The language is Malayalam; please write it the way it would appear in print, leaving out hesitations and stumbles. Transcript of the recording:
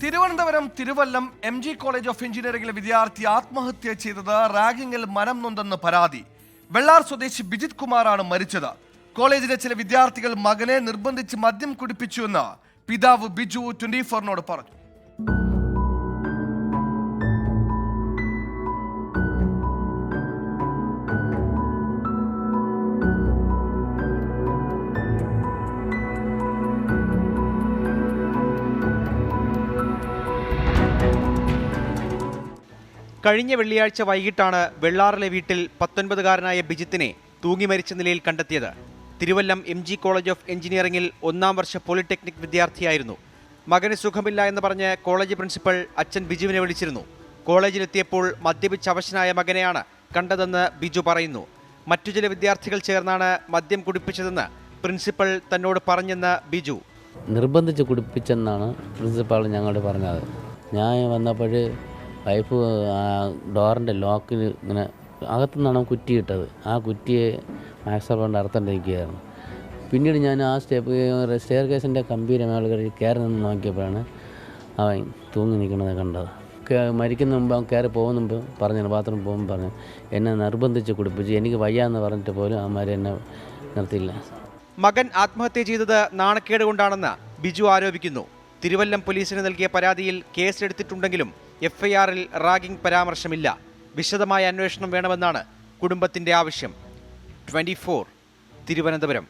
Thiruvananthapuram Thiruvallam MG college of എഞ്ചിനീയറിംഗിലെ വിദ്യാർത്ഥി ആത്മഹത്യ ചെയ്തത് റാഗിങ്ങിൽ മനം നൊന്തെന്ന് പരാതി. വെള്ളാർ സ്വദേശി ബിജിത് കുമാറാണ് മരിച്ചത്. കോളേജിലെ ചില വിദ്യാർത്ഥികൾ മകനെ നിർബന്ധിച്ച് മദ്യം കുടിപ്പിച്ചുവെന്ന് പിതാവ് ബിജു 24-നോട് പറഞ്ഞു. കഴിഞ്ഞ വെള്ളിയാഴ്ച വൈകിട്ടാണ് വെള്ളാറിലെ വീട്ടിൽ 19-കാരനായ ബിജിത്തിനെ തൂങ്ങി മരിച്ച നിലയിൽ കണ്ടെത്തിയത്. തിരുവല്ലം MG കോളേജ് ഓഫ് എഞ്ചിനീയറിംഗിൽ 1-ാം വർഷ പോളിടെക്നിക് വിദ്യാർത്ഥിയായിരുന്നു. മകന് സുഖമില്ല എന്ന് പറഞ്ഞ് കോളേജ് പ്രിൻസിപ്പൽ അച്ഛൻ ബിജുവിനെ വിളിച്ചിരുന്നു. കോളേജിലെത്തിയപ്പോൾ മദ്യപിച്ച് അവശനായ മകനെയാണ് കണ്ടതെന്ന് ബിജു പറയുന്നു. മറ്റു ചില വിദ്യാർത്ഥികൾ ചേർന്നാണ് മദ്യം കുടിപ്പിച്ചതെന്ന് പ്രിൻസിപ്പൽ തന്നോട് പറഞ്ഞെന്ന് ബിജു. നിർബന്ധിച്ച് കുടിപ്പിച്ചെന്നാണ് പ്രിൻസിപ്പാൾ ഞങ്ങളോട് പറഞ്ഞത്. ഞാൻ വന്നപ്പോൾ വൈഫ് ഡോറിൻ്റെ ലോക്കിൽ ഇങ്ങനെ അകത്തുനിന്നാണ് കുറ്റി ഇട്ടത്. ആ കുറ്റിയെ മാക്സർ കൊണ്ട് അറുത്തോണ്ടിരിക്കുകയായിരുന്നു. പിന്നീട് ഞാൻ ആ സ്റ്റെയർ കേസിൻ്റെ കമ്പിയുടെ മേളിൽ കയറി നിന്ന് നോക്കിയപ്പോഴാണ് അവൻ തൂങ്ങി നിൽക്കുന്നത് കണ്ടത്. മരിക്കുന്ന മുമ്പ് അവൻ കയറി പോകുന്ന മുമ്പ് പറഞ്ഞു, ബാത്റൂമിൽ പോകുമ്പോൾ പറഞ്ഞു എന്നെ നിർബന്ധിച്ച് കുടിപ്പിച്ച്, എനിക്ക് വയ്യാന്ന് പറഞ്ഞിട്ട് പോലും അവന്മാർ എന്നെ നിർത്തിയില്ല. മകൻ ആത്മഹത്യ ചെയ്തത് നാണക്കേട് കൊണ്ടാണെന്ന് ബിജു ആരോപിക്കുന്നു. തിരുവല്ലം പോലീസിന് നൽകിയ പരാതിയിൽ കേസെടുത്തിട്ടുണ്ടെങ്കിലും FIR-ൽ റാഗിംഗ് പരാമർശമില്ല. വിശദമായ അന്വേഷണം വേണമെന്നാണ് കുടുംബത്തിന്റെ ആവശ്യം. 24 തിരുവനന്തപുരം.